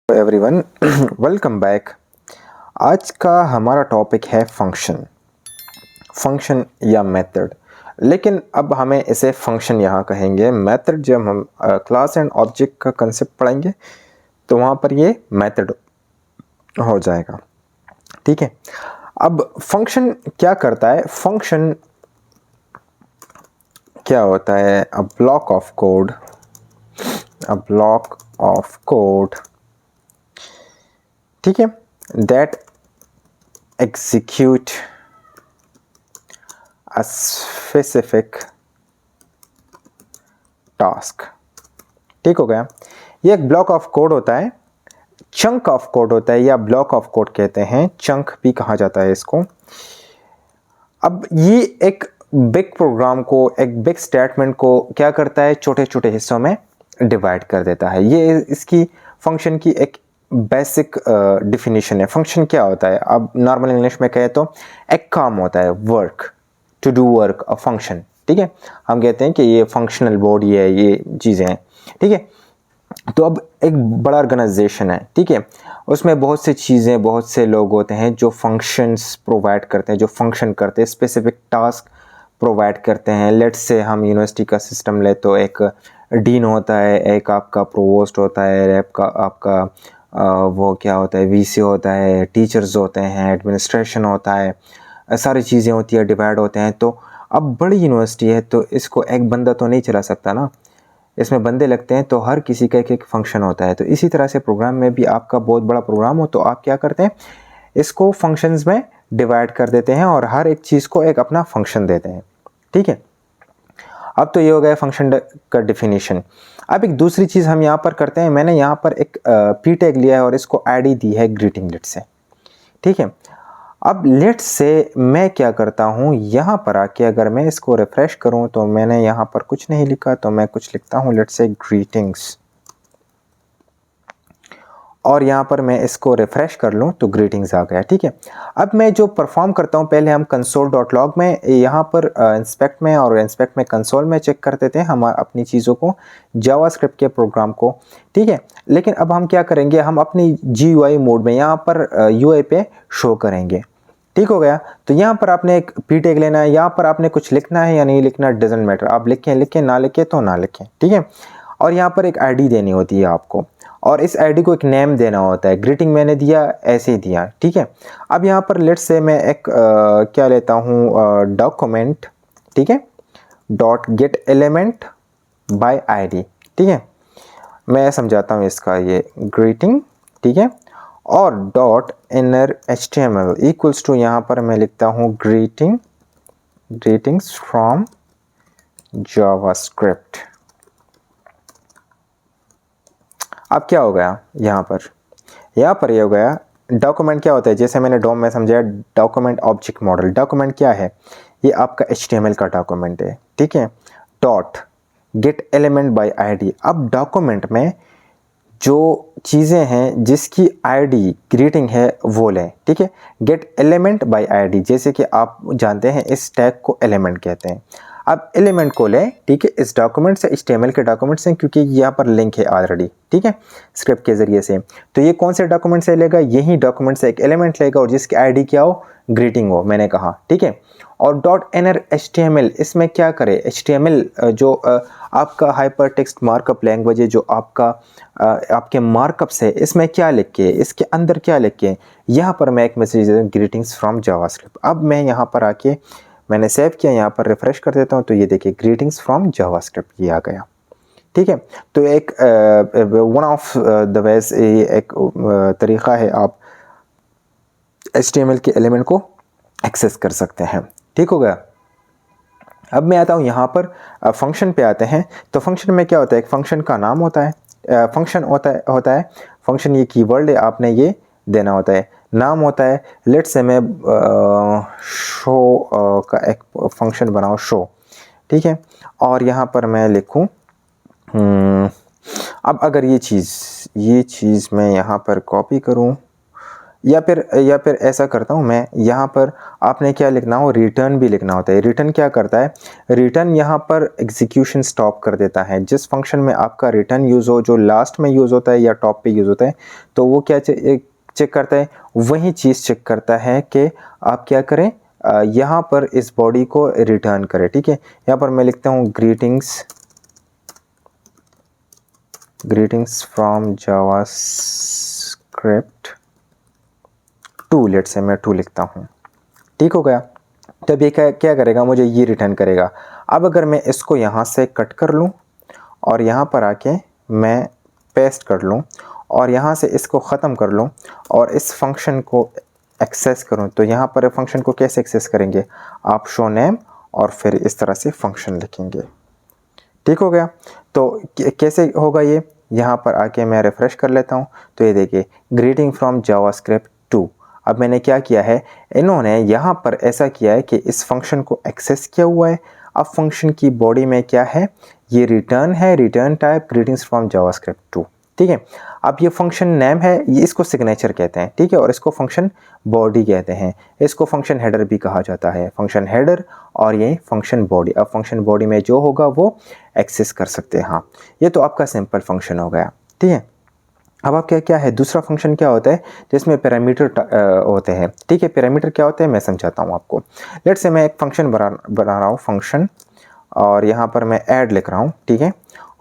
Everyone welcome back. आज का हमारा टॉपिक है फंक्शन या मेथड। लेकिन अब हमें इसे फंक्शन यहाँ कहेंगे। मेथड जब हम क्लास एंड ऑब्जेक्ट का कंसेप्ट पढ़ेंगे तो वहाँ पर ये मेथड हो जाएगा। ठीक है, अब फंक्शन क्या करता है? फंक्शन क्या होता है? अ ब्लॉक ऑफ कोड, ठीक है, that execute a specific task। ठीक हो गया। ये एक ब्लॉक ऑफ कोड होता है, चंक ऑफ कोड होता है या ब्लॉक ऑफ कोड कहते हैं, चंक भी कहा जाता है इसको। अब ये एक बिग प्रोग्राम को, एक बिग स्टेटमेंट को क्या करता है? छोटे छोटे हिस्सों में डिवाइड कर देता है। ये इसकी फंक्शन की एक बेसिक डिफिनीशन है। फंक्शन क्या होता है? अब नॉर्मल इंग्लिश में कहे तो एक काम होता है, work, to do work, a function. ठीक है, हम कहते हैं कि ये फंक्शनल बॉडी है, ये चीज़ें हैं। ठीक है, तो अब एक बड़ा ऑर्गेनाइजेशन है, ठीक है, उसमें बहुत सी चीज़ें, बहुत से लोग होते हैं जो फंक्शंस प्रोवाइड करते हैं, जो फंक्शन करते हैं, स्पेसिफिक टास्क प्रोवाइड करते हैं। लेट्स से हम यूनिवर्सिटी का सिस्टम ले तो एक डीन होता है, एक आपका प्रोवोस्ट होता है, एक आपका वो क्या होता है, वीसी होता है, टीचर्स होते हैं, एडमिनिस्ट्रेशन होता है, सारी चीज़ें होती है, डिवाइड होते हैं। तो अब बड़ी यूनिवर्सिटी है तो इसको एक बंदा तो नहीं चला सकता ना, इसमें बंदे लगते हैं, तो हर किसी का एक एक फंक्शन होता है। तो इसी तरह से प्रोग्राम में भी आपका बहुत बड़ा प्रोग्राम हो तो आप क्या करते हैं, इसको फंक्शंस में डिवाइड कर देते हैं और हर एक चीज़ को एक अपना फंक्शन देते हैं। ठीक है, अब तो ये हो गया फंक्शन का डिफिनीशन। अब एक दूसरी चीज़ हम यहाँ पर करते हैं, मैंने यहाँ पर एक पी टैग लिया है और इसको आईडी दी है ग्रीटिंग लेट से। ठीक है, अब लेट से मैं क्या करता हूँ, यहाँ पर आके अगर मैं इसको रिफ्रेश करूँ तो मैंने यहाँ पर कुछ नहीं लिखा, तो मैं कुछ लिखता हूँ, लेट से ग्रीटिंग्स, और यहाँ पर मैं इसको रिफ्रेश कर लूँ तो ग्रीटिंग्स आ गया। ठीक है, अब मैं जो परफॉर्म करता हूँ, पहले हम console.log में यहाँ पर इंस्पेक्ट में और इंस्पेक्ट में कंसोल में चेक कर देते हैं हम अपनी चीज़ों को, जावास्क्रिप्ट के प्रोग्राम को। ठीक है, लेकिन अब हम क्या करेंगे, हम अपनी GUI मोड में यहाँ पर UI पे शो करेंगे। ठीक हो गया, तो यहाँ पर आपने एक पी टैग लेना है, यहाँ पर आपने कुछ लिखना है या नहीं लिखना, डजेंट मैटर, आप लिखें ना लिखें तो ना लिखें। ठीक है, और यहाँ पर एक आईडी देनी होती है आपको, और इस आईडी को एक नेम देना होता है। ग्रीटिंग मैंने दिया, ऐसे ही दिया। ठीक है, अब यहाँ पर लेट्स से मैं एक क्या लेता हूँ, डॉक्यूमेंट, ठीक है, dot gate element by ID. ठीक है, मैं समझाता हूँ इसका, ये ग्रीटिंग, ठीक है, और dot inner HTML equals to, यहाँ पर मैं लिखता हूँ ग्रीटिंग्स फ्रॉम जावास्क्रिप्ट। अब क्या हो गया, यहाँ पर ये हो गया। डॉक्यूमेंट क्या होता है, जैसे मैंने डॉम में समझाया, डॉक्यूमेंट ऑब्जेक्ट मॉडल। डॉक्यूमेंट क्या है, ये आपका HTML का डॉक्यूमेंट है। ठीक है, dot gate element by ID. अब डॉक्यूमेंट में जो चीज़ें हैं जिसकी आईडी ग्रीटिंग है वो लें। ठीक है, गेट एलिमेंट बाय आईडी, जैसे कि आप जानते हैं इस टैग को एलिमेंट कहते हैं। अब एलिमेंट को लें, ठीक है, इस डॉक्यूमेंट से, HTML के डॉक्यूमेंट से, क्योंकि यहाँ पर लिंक है ऑलरेडी, ठीक है, स्क्रिप्ट के ज़रिए से। तो ये कौन से डॉक्यूमेंट से लेगा, यही डॉक्यूमेंट से एक एलिमेंट लेगा और जिसकी आईडी क्या हो, ग्रीटिंग हो, मैंने कहा। ठीक है, और डॉट इनर HTML, इसमें क्या करे, HTML जो आपका हाइपर टेक्स्ट मार्कअप लैंग्वेज है, जो आपका आपके मार्कअप से, इसमें क्या लिख के, इसके अंदर क्या लिख के, यहाँ पर मैं एक मैसेज देता हूँ, ग्रीटिंग्स फ्रॉम जावास्क्रिप्ट। अब मैं यहाँ पर आके मैंने सेव किया, यहाँ पर रिफ्रेश कर देता हूँ तो ये देखिए ग्रीटिंग्स फ्रॉम जावास्क्रिप्ट, ये आ गया। ठीक है, तो एक वन ऑफ द वेज, एक तरीक़ा है, आप HTML के एलिमेंट को एक्सेस कर सकते हैं। ठीक हो गया। अब मैं आता हूँ यहाँ पर फंक्शन पे आते हैं। तो फंक्शन में क्या होता है, एक फंक्शन का नाम होता है, फंक्शन होता है फंक्शन, ये कीवर्ड है, आपने ये देना होता है, नाम होता है। लेट्स से मैं शो का एक फंक्शन बनाऊँ, शो। ठीक है, और यहाँ पर मैं लिखूँ, अब अगर ये चीज़ मैं यहाँ पर कॉपी करूँ, या फिर ऐसा करता हूँ मैं, यहाँ पर आपने क्या लिखना हो, रिटर्न भी लिखना होता है। रिटर्न क्या करता है, रिटर्न यहाँ पर एग्जीक्यूशन स्टॉप कर देता है। जिस फंक्शन में आपका रिटर्न यूज़ हो, जो लास्ट में यूज़ होता है या टॉप पे यूज़ होता है, तो वो क्या चेक करता है, वही चीज़ चेक करता है कि आप क्या करें, यहाँ पर इस बॉडी को रिटर्न करें। ठीक है, यहाँ पर मैं लिखता हूँ ग्रीटिंग्स फ्रॉम जावास्क्रिप्ट 2, लेट से मैं 2 लिखता हूँ। ठीक हो गया। तब ये क्या करेगा, मुझे ये रिटर्न करेगा। अब अगर मैं इसको यहाँ से कट कर लूँ और यहाँ पर आके मैं पेस्ट कर लूँ और यहाँ से इसको ख़त्म कर लूँ और इस फंक्शन को एक्सेस करूँ, तो यहाँ पर फंक्शन को कैसे एक्सेस करेंगे, आप शो नेम और फिर इस तरह से फंक्शन लिखेंगे। ठीक हो गया। तो कैसे होगा ये, यहाँ पर आके मैं रिफ़्रेश कर लेता हूँ, तो ये देखिए ग्रीटिंग फ्रॉम जावास्क्रिप्ट 2। अब मैंने क्या किया है, इन्होंने यहाँ पर ऐसा किया है कि इस फंक्शन को एक्सेस किया हुआ है। अब फंक्शन की बॉडी में क्या है, ये रिटर्न है, return type greetings from JavaScript 2। ठीक है। अब ये फंक्शन नेम है, ये इसको सिग्नेचर कहते हैं। ठीक है, और इसको फंक्शन बॉडी कहते हैं। इसको फंक्शन हेडर भी कहा जाता है, फंक्शन हेडर और ये फंक्शन बॉडी। अब फंक्शन बॉडी में जो होगा वो एक्सेस कर सकते हैं। हाँ, ये तो आपका सिंपल फंक्शन हो गया। ठीक है। अब आप क्या है, दूसरा फंक्शन क्या होता है जिसमें पैरामीटर होते हैं। ठीक है, पैरामीटर क्या होते हैं मैं समझाता हूँ आपको। लेट से मैं एक फंक्शन बना रहा हूँ फंक्शन, और यहाँ पर मैं ऐड लिख रहा हूँ। ठीक है,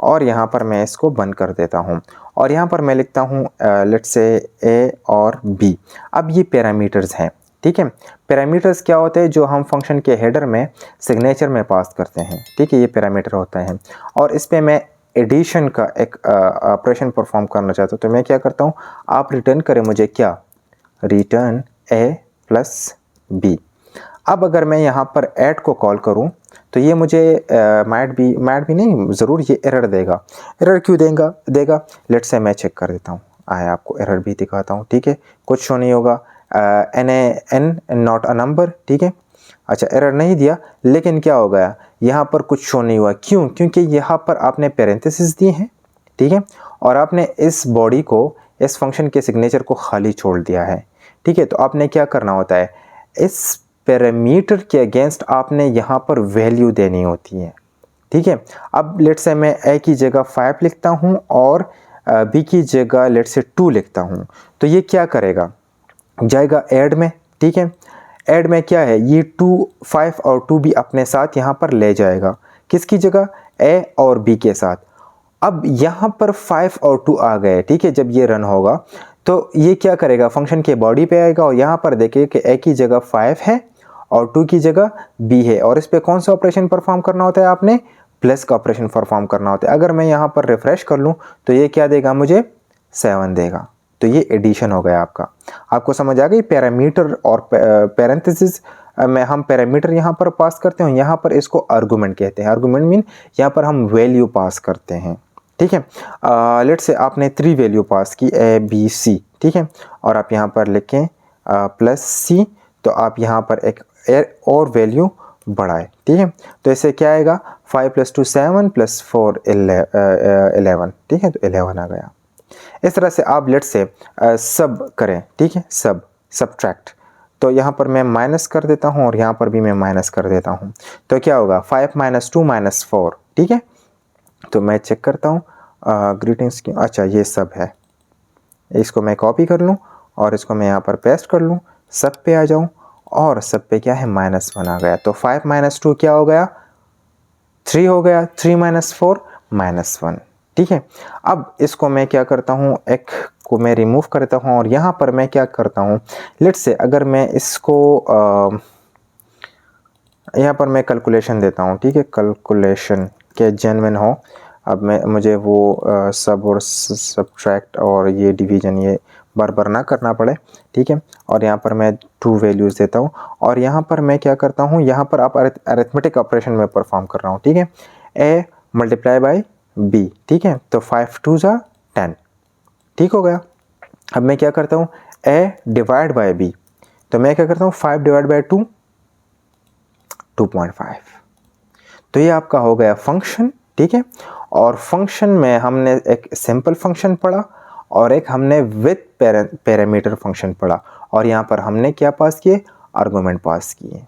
और यहाँ पर मैं इसको बंद कर देता हूँ और यहाँ पर मैं लिखता हूँ लेट से ए और बी। अब ये पैरामीटर्स हैं। ठीक है, पैरामीटर्स क्या होते हैं, जो हम फंक्शन के हेडर में सिग्नेचर में पास करते हैं। ठीक है, ये पैरामीटर होता है। और इस पर मैं एडिशन का एक ऑपरेशन परफॉर्म करना चाहता हूँ, तो मैं क्या करता हूँ, आप रिटर्न करें मुझे क्या, रिटर्न ए प्लस बी। अब अगर मैं यहाँ पर ऐड को कॉल करूँ तो ये मुझे मैट भी नहीं, ज़रूर ये एरर देगा। एरर क्यों देगा, लेट से मैं चेक कर देता हूँ, आया आपको एरर भी दिखाता हूँ। ठीक है, कुछ शो नहीं होगा, एन नॉट अ नंबर। ठीक है, अच्छा एरर नहीं दिया, लेकिन क्या हो गया, यहाँ पर कुछ शो नहीं हुआ। क्यों, क्योंकि यहाँ पर आपने पैरेंथेसिस दिए हैं। ठीक है, और आपने इस बॉडी को, इस फंक्शन के सिग्नेचर को खाली छोड़ दिया है। ठीक है, तो आपने क्या करना होता है, इस पैरामीटर के अगेंस्ट आपने यहाँ पर वैल्यू देनी होती है। ठीक है, अब लेट से मैं ए की जगह 5 लिखता हूँ और बी की जगह लेट से 2 लिखता हूँ, तो ये क्या करेगा, जाएगा ऐड में। ठीक है, ऐड में क्या है, ये 2, 5 और 2 भी अपने साथ यहाँ पर ले जाएगा, किसकी जगह, ए और बी के साथ। अब यहाँ पर 5 और 2 आ गए। ठीक है, जब ये रन होगा तो ये क्या करेगा, फंक्शन के बॉडी पे आएगा और यहाँ पर देखिए कि ए की जगह 5 है और 2 की जगह बी है, और इस पे कौन सा ऑपरेशन परफॉर्म करना होता है, आपने प्लस का ऑपरेशन परफॉर्म करना होता है। अगर मैं यहाँ पर रिफ्रेश कर लूँ तो ये क्या देगा, मुझे 7 देगा। तो ये एडिशन हो गया आपका। आपको समझ आ गई, पैरामीटर और पैरेंथेसिस में हम पैरामीटर यहाँ पर पास करते हैं, यहाँ पर इसको आर्गुमेंट कहते हैं। आर्गुमेंट मीन यहाँ पर हम वैल्यू पास करते हैं। ठीक है, लेट से आपने 3 वैल्यू पास की, ए बी सी। ठीक है, और आप यहाँ पर लिखें प्लस सी, तो आप यहाँ पर एक और वैल्यू बढ़ाए। ठीक है, तो इससे क्या आएगा, 5 + 2 7 + 4 11। ठीक है, तो 11 आ गया। इस तरह से आप लेट से सब करें। ठीक है, सब्ट्रैक्ट, तो यहाँ पर मैं माइनस कर देता हूँ और यहाँ पर भी मैं माइनस कर देता हूँ, तो क्या होगा, 5 - 2 - 4। ठीक है, तो मैं चेक करता हूँ ग्रीटिंग्स की, अच्छा ये सब है, इसको मैं कॉपी कर लूँ और इसको मैं यहाँ पर पेस्ट कर लूँ, सब पे आ जाऊँ और सब पे क्या है, -1 आ गया। तो 5 - 2 क्या हो गया, 3 हो गया, 3 - 4 -1। ठीक है, अब इसको मैं क्या करता हूँ, एक को मैं रिमूव करता हूँ और यहाँ पर मैं क्या करता हूँ, लेट्स से अगर मैं इसको यहाँ पर मैं कैलकुलेशन देता हूँ। ठीक है, कैलकुलेशन के जेन्युइन हो। अब मुझे वो सब और सब्ट्रैक्ट और ये डिवीजन ये बार बार ना करना पड़े। ठीक है, और यहाँ पर मैं 2 वैल्यूज़ देता हूँ और यहाँ पर मैं क्या करता हूँ, यहाँ पर आप अरिथमेटिक ऑपरेशन में परफॉर्म कर रहा हूँ। ठीक है, ए × बी। ठीक है, तो 5 × 2 = 10। ठीक हो गया। अब मैं क्या करता हूँ, ए / बी, तो मैं क्या करता हूँ, 5 / 2 2.5। तो ये आपका हो गया फंक्शन। ठीक है, और फंक्शन में हमने एक सिंपल फंक्शन पढ़ा और एक हमने विद पैरामीटर फंक्शन पढ़ा, और यहाँ पर हमने क्या पास किए, आर्गूमेंट पास किए।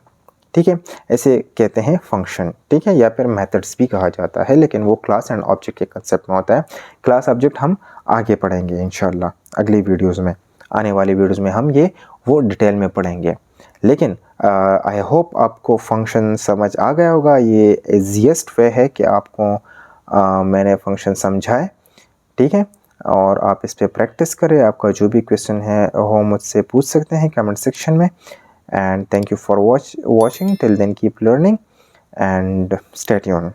ठीक है, ऐसे कहते हैं फंक्शन। ठीक है, या फिर मेथड्स भी कहा जाता है, लेकिन वो क्लास एंड ऑब्जेक्ट के कंसेप्ट में होता है। क्लास ऑब्जेक्ट हम आगे पढ़ेंगे इंशाल्लाह अगली वीडियोस में, आने वाली वीडियोस में हम ये वो डिटेल में पढ़ेंगे। लेकिन आई होप आपको फंक्शन समझ आ गया होगा। ये ईजीएस्ट वे है कि आपको मैंने फंक्शन समझाए। ठीक है, और आप इस पर प्रैक्टिस करें। आपका जो भी क्वेश्चन है वो मुझसे पूछ सकते हैं कमेंट सेक्शन में। And thank you for watching. Till then, keep learning and stay tuned.